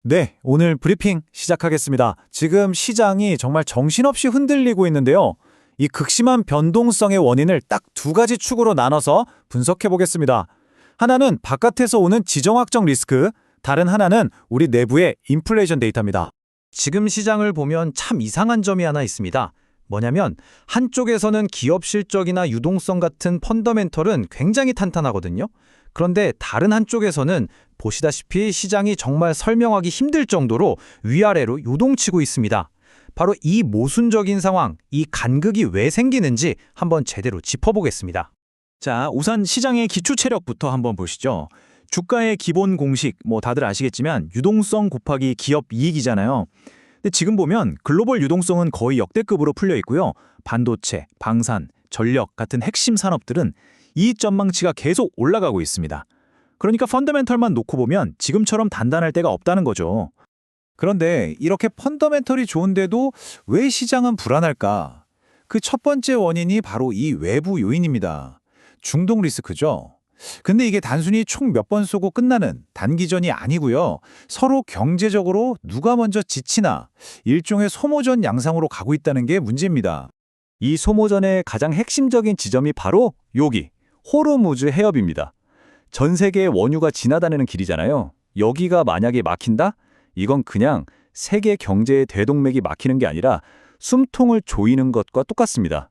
네, 오늘 브리핑 시작하겠습니다. 지금 시장이 정말 정신없이 흔들리고 있는데요. 이 극심한 변동성의 원인을 딱 두 가지 축으로 나눠서 분석해 보겠습니다. 하나는 바깥에서 오는 지정학적 리스크, 다른 하나는 우리 내부의 인플레이션 데이터입니다. 지금 시장을 보면 참 이상한 점이 하나 있습니다. 뭐냐면 한쪽에서는 기업 실적이나 유동성 같은 펀더멘털은 굉장히 탄탄하거든요. 그런데 다른 한쪽에서는 보시다시피 시장이 정말 설명하기 힘들 정도로 위아래로 요동치고 있습니다. 바로 이 모순적인 상황, 이 간극이 왜 생기는지 한번 제대로 짚어보겠습니다. 자, 우선 시장의 기초 체력부터 한번 보시죠. 주가의 기본 공식, 다들 아시겠지만 유동성 곱하기 기업 이익이잖아요. 근데 지금 보면 글로벌 유동성은 거의 역대급으로 풀려 있고요. 반도체, 방산, 전력 같은 핵심 산업들은 이익 전망치가 계속 올라가고 있습니다. 그러니까 펀더멘털만 놓고 보면 지금처럼 단단할 데가 없다는 거죠. 그런데 이렇게 펀더멘털이 좋은데도 왜 시장은 불안할까? 그 첫 번째 원인이 바로 이 외부 요인입니다. 중동 리스크죠. 근데 이게 단순히 총 몇 번 쏘고 끝나는 단기전이 아니고요. 서로 경제적으로 누가 먼저 지치나 일종의 소모전 양상으로 가고 있다는 게 문제입니다. 이 소모전의 가장 핵심적인 지점이 바로 여기, 호르무즈 해협입니다. 전 세계의 원유가 지나다니는 길이잖아요. 여기가 만약에 막힌다? 이건 그냥 세계 경제의 대동맥이 막히는 게 아니라 숨통을 조이는 것과 똑같습니다.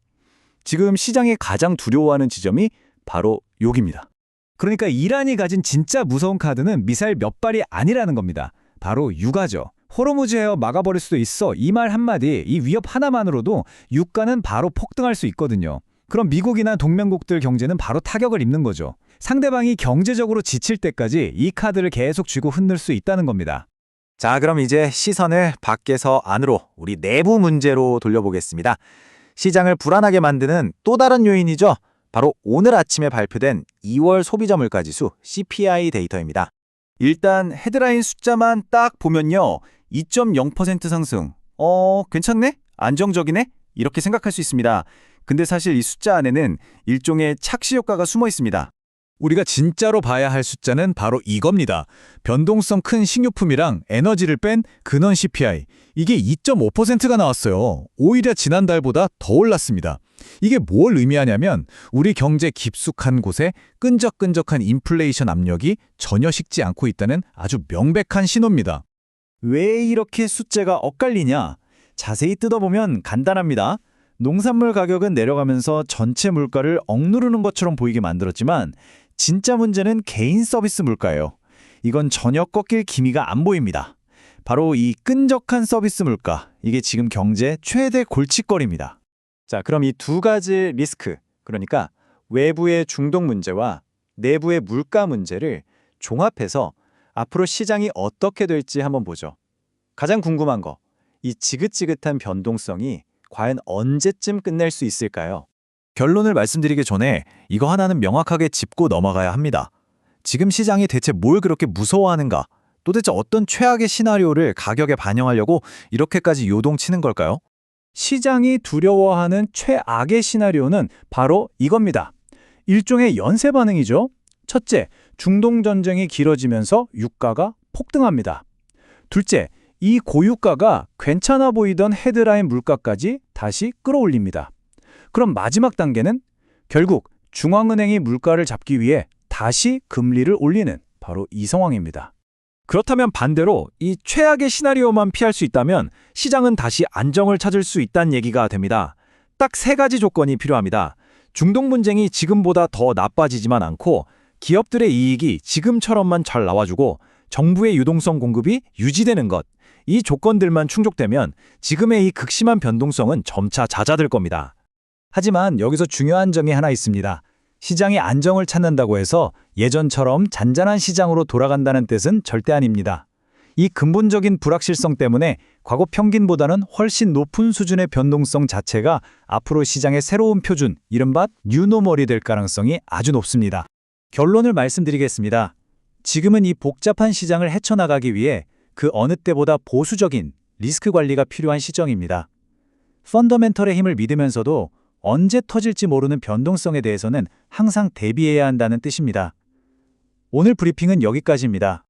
지금 시장이 가장 두려워하는 지점이 바로 여기입니다. 그러니까 이란이 가진 진짜 무서운 카드는 미사일 몇 발이 아니라는 겁니다. 바로 유가죠. 호르무즈 해협 막아버릴 수도 있어. 이 말 한마디, 이 위협 하나만으로도 유가는 바로 폭등할 수 있거든요. 그럼 미국이나 동맹국들 경제는 바로 타격을 입는 거죠. 상대방이 경제적으로 지칠 때까지 이 카드를 계속 쥐고 흔들 수 있다는 겁니다. 자, 그럼 이제 시선을 밖에서 안으로 우리 내부 문제로 돌려보겠습니다. 시장을 불안하게 만드는 또 다른 요인이죠. 바로 오늘 아침에 발표된 2월 소비자 물가지수 CPI 데이터입니다. 일단 헤드라인 숫자만 딱 보면요. 2.0% 상승. 괜찮네? 안정적이네? 이렇게 생각할 수 있습니다. 근데 사실 이 숫자 안에는 일종의 착시 효과가 숨어 있습니다. 우리가 진짜로 봐야 할 숫자는 바로 이겁니다. 변동성 큰 식료품이랑 에너지를 뺀 근원 CPI. 이게 2.5%가 나왔어요. 오히려 지난달보다 더 올랐습니다. 이게 뭘 의미하냐면 우리 경제 깊숙한 곳에 끈적끈적한 인플레이션 압력이 전혀 식지 않고 있다는 아주 명백한 신호입니다. 왜 이렇게 숫자가 엇갈리냐? 자세히 뜯어보면 간단합니다. 농산물 가격은 내려가면서 전체 물가를 억누르는 것처럼 보이게 만들었지만 진짜 문제는 개인 서비스 물가예요. 이건 전혀 꺾일 기미가 안 보입니다. 바로 이 끈적한 서비스 물가, 이게 지금 경제 최대 골칫거리입니다. 자, 그럼 이 두 가지 리스크, 그러니까 외부의 중동 문제와 내부의 물가 문제를 종합해서 앞으로 시장이 어떻게 될지 한번 보죠. 가장 궁금한 거, 이 지긋지긋한 변동성이 과연 언제쯤 끝낼 수 있을까요? 결론을 말씀드리기 전에 이거 하나는 명확하게 짚고 넘어가야 합니다. 지금 시장이 대체 뭘 그렇게 무서워하는가? 도대체 어떤 최악의 시나리오를 가격에 반영하려고 이렇게까지 요동치는 걸까요? 시장이 두려워하는 최악의 시나리오는 바로 이겁니다. 일종의 연쇄 반응이죠. 첫째, 중동 전쟁이 길어지면서 유가가 폭등합니다. 둘째, 이 고유가가 괜찮아 보이던 헤드라인 물가까지 다시 끌어올립니다. 그럼 마지막 단계는 결국 중앙은행이 물가를 잡기 위해 다시 금리를 올리는 바로 이 상황입니다. 그렇다면 반대로 이 최악의 시나리오만 피할 수 있다면 시장은 다시 안정을 찾을 수 있다는 얘기가 됩니다. 딱 세 가지 조건이 필요합니다. 중동 분쟁이 지금보다 더 나빠지지만 않고 기업들의 이익이 지금처럼만 잘 나와주고 정부의 유동성 공급이 유지되는 것. 이 조건들만 충족되면 지금의 이 극심한 변동성은 점차 잦아들 겁니다. 하지만 여기서 중요한 점이 하나 있습니다. 시장이 안정을 찾는다고 해서 예전처럼 잔잔한 시장으로 돌아간다는 뜻은 절대 아닙니다. 이 근본적인 불확실성 때문에 과거 평균보다는 훨씬 높은 수준의 변동성 자체가 앞으로 시장의 새로운 표준, 이른바 뉴노멀이 될 가능성이 아주 높습니다. 결론을 말씀드리겠습니다. 지금은 이 복잡한 시장을 헤쳐나가기 위해 그 어느 때보다 보수적인 리스크 관리가 필요한 시점입니다. 펀더멘털의 힘을 믿으면서도 언제 터질지 모르는 변동성에 대해서는 항상 대비해야 한다는 뜻입니다. 오늘 브리핑은 여기까지입니다.